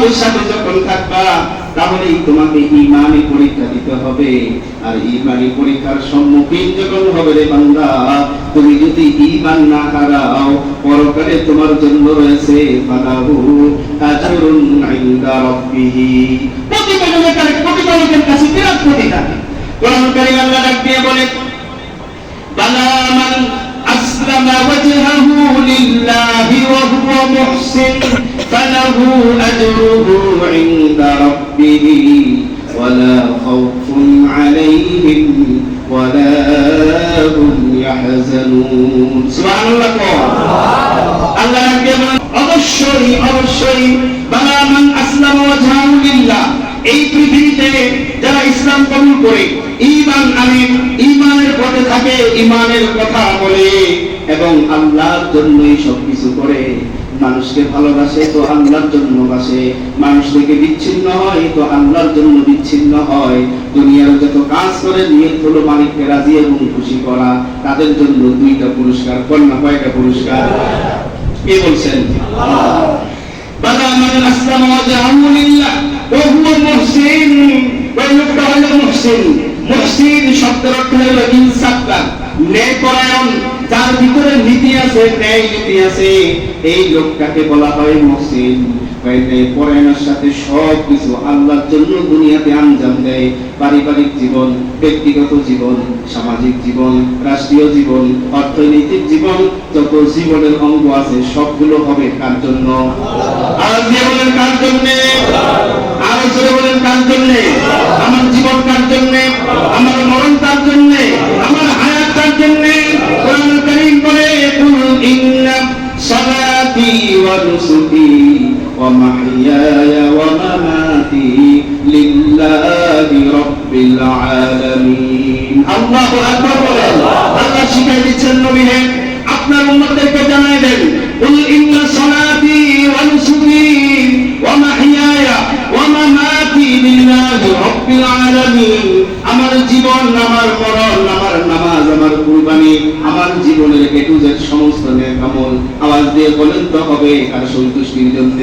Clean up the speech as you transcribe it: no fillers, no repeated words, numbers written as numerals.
আমাদের সাথে যখন থাকবা তাহলেই তোমাকে ঈমানি পরীক্ষা দিতে হবে। আর ঈমানি পরীক্ষার সম্মুখীন যখন হবে রে বান্দা, তুমি যদি ঈমান না হারাও, পরকালে তোমার জন্য রয়েছে ফালাহু আজরুন ইনদা রাব্বিহি, প্রতিপালকের কাছে বিরাট প্রতিদান। কোরআন কারীম আল্লাহ ডাক দিয়ে বলে, বালা মান আসলামা ওয়াজহাহু লিল্লাহি ওয়া হুয়া মুহসিন ফালাহু আজরুহু ইনদা রাব্বিহি ওয়ালা খাউফুন আলাইহিম ওয়ালা হুম ইয়াহজানুন। সুবহানাল্লাহ। আল্লাহ ডাক দিয়ে বলেন, অবশ্যই বালা মান আসলামা ওয়াজহাহু লিল্লাহ, এই পৃথিবীতে যারা ইসলাম কবুল করে, ঈমান আনে, ঈমানের পথে থাকে, ঈমানের কথা বলে এবং আল্লাহর জন্যই সবকিছু করে, মানুষকে ভালোবাসে তো আল্লাহর জন্য বাসে, মানুষ থেকে বিচ্ছিন্ন হয় তো আল্লাহর জন্য বিচ্ছিন্ন হয়, দুনিয়ার যত কাজ করে নিয়ত হলো মালিককে রাজি এবং খুশি করা, তাদের জন্য দুইটা পুরস্কার। কন্যা কয়টা পুরস্কার? কে বলছেন? আল্লাহ। বালা মান আসলামা ওয়াজহাহু লিল্লাহ ওয়া হুয়া মুহসিন, ওই লোকটা হলো মুহসিন। মুহসিন শব্দের অর্থ হলো ইনসাফকার, ন্যায়পরায়ণ, যার ভিতরে নীতি আছে, ন্যায় নীতি আছে, এই লোকটাকে বলা হয় মুহসিন। পরায়ণের সাথে সবকিছু আল্লাহর জন্য দুনিয়াতে আঞ্জাম দেয়। পারিবারিক জীবন, ব্যক্তিগত জীবন, সামাজিক জীবন, রাষ্ট্রীয় জীবন, অর্থনৈতিক জীবন, যত জীবনের অঙ্গ আছে সবগুলো হবে কার জন্য? আর জীবনের কার জন্য? আর জীবনের কার জন্য? আমার জীবন কার জন্য? আমার মরণ কার জন্য? আমার হায়াত কার জন্য? কোরআন কারীম বলে, কুল ইন্না সালাতি ওয়া নুসুকি ওয়া মাহইয়ায়া ওয়া মামাতি লিল্লাহি রাব্বিল আলামিন। আল্লাহু আকবার বলেন। আল্লাহ শিখাই দিচ্ছেন নবী হে, আপনার উম্মতদেরকে জানাই দেন, কুল ইন্না সালাতি ওয়া নুসুকি ওয়া মাহইয়ায়া ওয়া মামাতি লিল্লাহি রাব্বিল আলামিন। আমার জীবন, আমার মরণ, আমার নামাজ, আমার কুরবানি, আমার জীবনের এ টু জেড সমস্ত নেক আমল আওয়াজ দিয়ে বলেন তো হবে কার সন্তুষ্টির জন্য?